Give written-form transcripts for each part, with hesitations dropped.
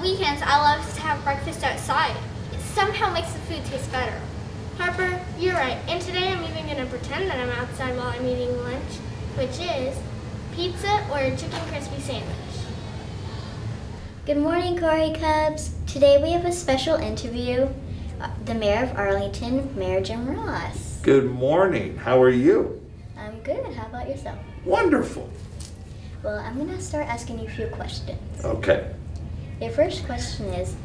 weekends, I love to have breakfast outside. It somehow makes the food taste better. Harper, you're right. And today I'm even going to pretend that I'm outside while I'm eating lunch, which is pizza or a chicken crispy sandwich. Good morning, Corey Cubs. Today we have a special interview. The Mayor of Arlington, Mayor Jim Ross. Good morning. How are you? I'm good. How about yourself? Wonderful. Well, I'm going to start asking you a few questions. Okay. Your first question is,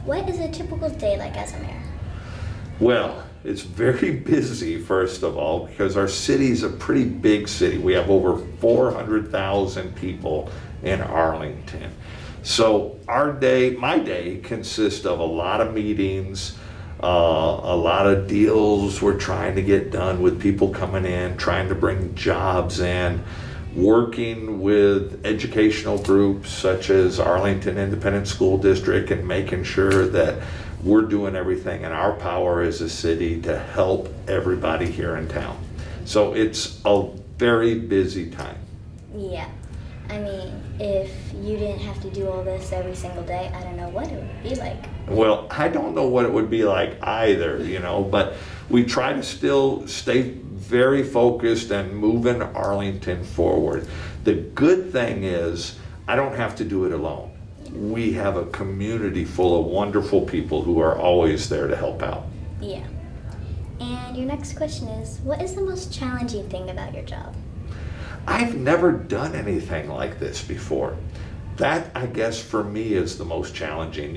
what is a typical day like as a mayor? Well, it's very busy, first of all, because our city's a pretty big city. We have over 400,000 people in Arlington. So my day consists of a lot of meetings, a lot of deals we're trying to get done with people coming in, trying to bring jobs in, working with educational groups such as Arlington Independent School District and making sure that we're doing everything in our power as a city to help everybody here in town. So it's a very busy time. Yeah. I mean, if you didn't have to do all this every single day, I don't know what it would be like. Well, I don't know what it would be like either, but we try to still stay very focused and moving Arlington forward. The good thing is I don't have to do it alone. We have a community full of wonderful people who are always there to help out. Yeah. And your next question is, what is the most challenging thing about your job? I've never done anything like this before. That, I guess, for me is the most challenging.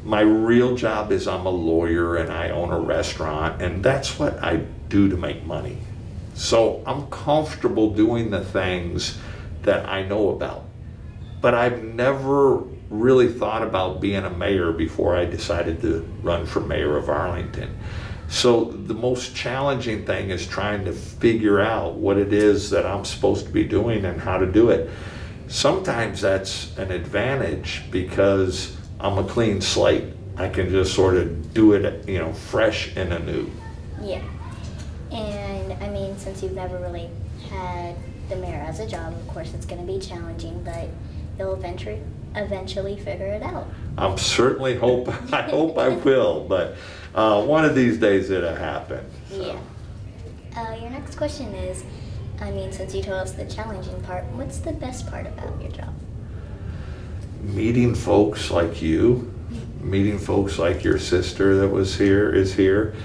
My real job is I'm a lawyer and I own a restaurant, and that's what I do to make money. So I'm comfortable doing the things that I know about. But I've never really thought about being a mayor before I decided to run for mayor of Arlington. So the most challenging thing is trying to figure out what it is that I'm supposed to be doing and how to do it. Sometimes that's an advantage because I'm a clean slate. I can just sort of do it, fresh and anew. Yeah. And I mean, since you've never really had the mayor as a job, of course it's going to be challenging, but you'll eventually figure it out. I hope I will, but one of these days it'll happen. So. Yeah. Your next question is, since you told us the challenging part, what's the best part about your job? Meeting folks like you, meeting folks like your sister that is here,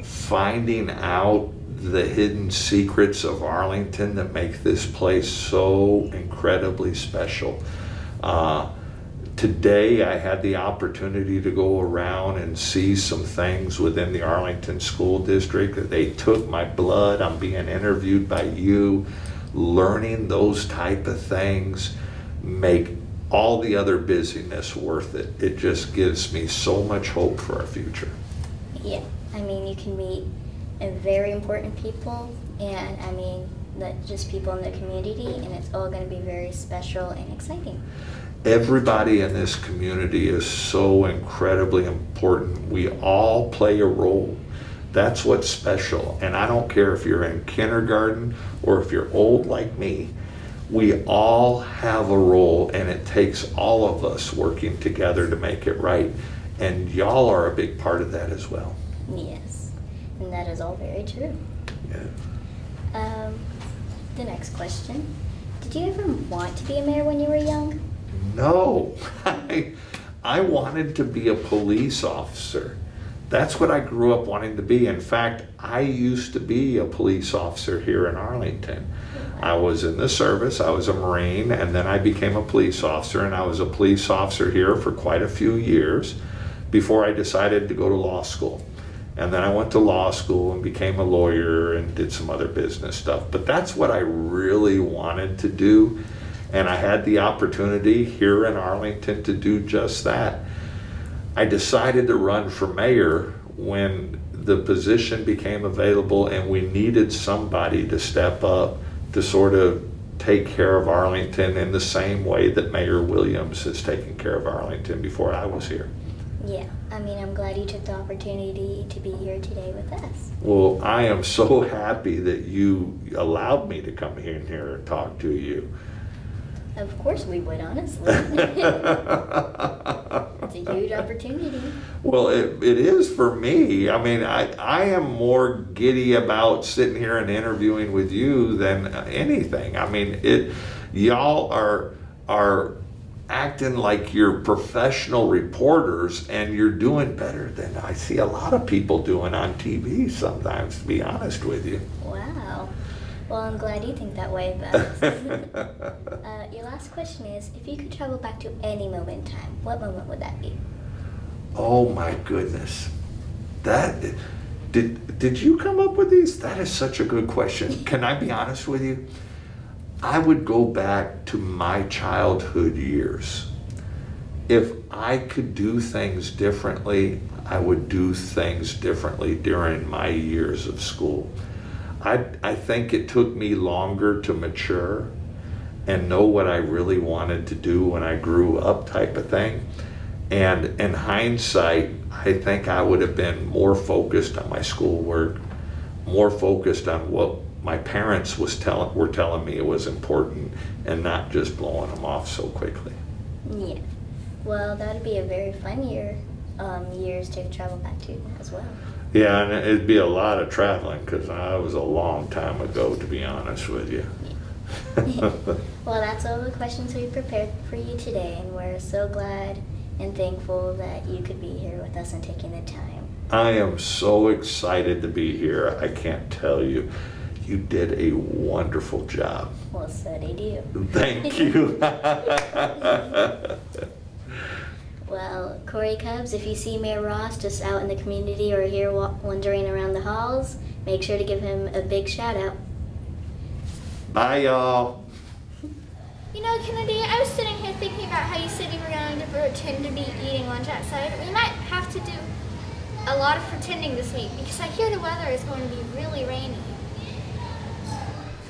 finding out the hidden secrets of Arlington that make this place so incredibly special. Today I had the opportunity to go around and see some things within the Arlington School District. They took my blood. I'm being interviewed by you. Learning those type of things make all the other busyness worth it. It just gives me so much hope for our future. Yeah, you can meet very important people, and just people in the community, and it's all going to be very special and exciting. Everybody in this community is so incredibly important. We all play a role. That's what's special. And I don't care if you're in kindergarten or if you're old like me, we all have a role, and it takes all of us working together to make it right. And y'all are a big part of that as well. Yes, and that is all very true. Yeah. The next question. Did you ever want to be a mayor when you were young? No. I wanted to be a police officer. That's what I grew up wanting to be. In fact, I used to be a police officer here in Arlington. I was in the service, I was a Marine, and then I became a police officer, and I was a police officer here for quite a few years before I decided to go to law school. And then I went to law school and became a lawyer and did some other business stuff. But that's what I really wanted to do, and I had the opportunity here in Arlington to do just that. I decided to run for mayor when the position became available and we needed somebody to step up to sort of take care of Arlington in the same way that Mayor Williams has taken care of Arlington before I was here. Yeah, I'm glad you took the opportunity to be here today with us. Well, I am so happy that you allowed me to come in here and talk to you. Of course we would, honestly. It's a huge opportunity. Well, it is for me. I mean, I am more giddy about sitting here and interviewing with you than anything. I mean, y'all are acting like you're professional reporters, and you're doing better than I see a lot of people doing on TV sometimes, to be honest with you. Wow. Well, I'm glad you think that way about us. Your last question is, if you could travel back to any moment in time, what moment would that be? Oh my goodness. Did you come up with these? That is such a good question. Can I be honest with you? I would go back to my childhood years. If I could do things differently, I would do things differently during my years of school. I think it took me longer to mature and know what I really wanted to do when I grew up, type of thing. And in hindsight, I think I would have been more focused on my schoolwork, more focused on what my parents were telling me it was important, and not just blowing them off so quickly. Yeah. Well, that'd be a very fun years to travel back to as well. Yeah, and it'd be a lot of traveling, because I was a long time ago, to be honest with you. Well, that's all the questions we prepared for you today, and we're so glad and thankful that you could be here with us and taking the time. I am so excited to be here. I can't tell you. You did a wonderful job. Well, so did you. Thank you. Well, Corey Cubs, if you see Mayor Ross just out in the community or here wandering around the halls, make sure to give him a big shout out. Bye, y'all. You know, Kennedy, I was sitting here thinking about how you said you were going to pretend to be eating lunch outside. We might have to do a lot of pretending this week, because I hear the weather is going to be really rainy.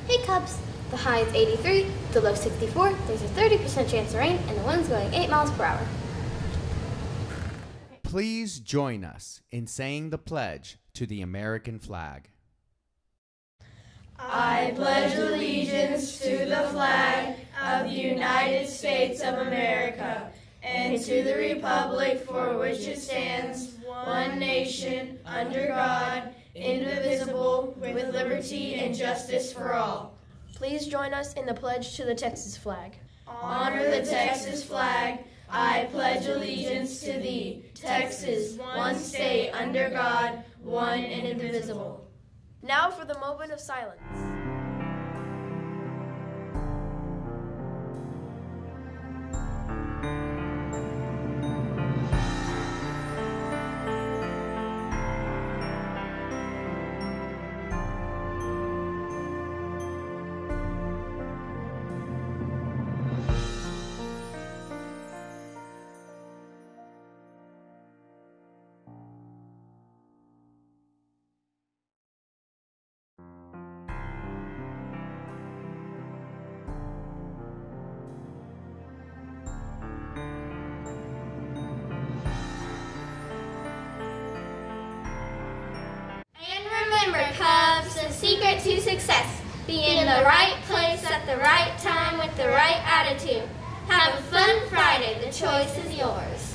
Hey Cubs, the high is 83, the low 64, there's a 30% chance of rain, and the wind's going 8 miles per hour. Please join us in saying the pledge to the American flag. I pledge allegiance to the flag of the United States of America and to the republic for which it stands, one nation, under God, indivisible, with liberty and justice for all. Please join us in the pledge to the Texas flag. Honor the Texas flag. I pledge allegiance to thee, Texas, one state under God, one and indivisible. Now for the moment of silence. Remember, Cubs, the secret to success. Be in the right place at the right time with the right attitude. Have a fun Friday. The choice is yours.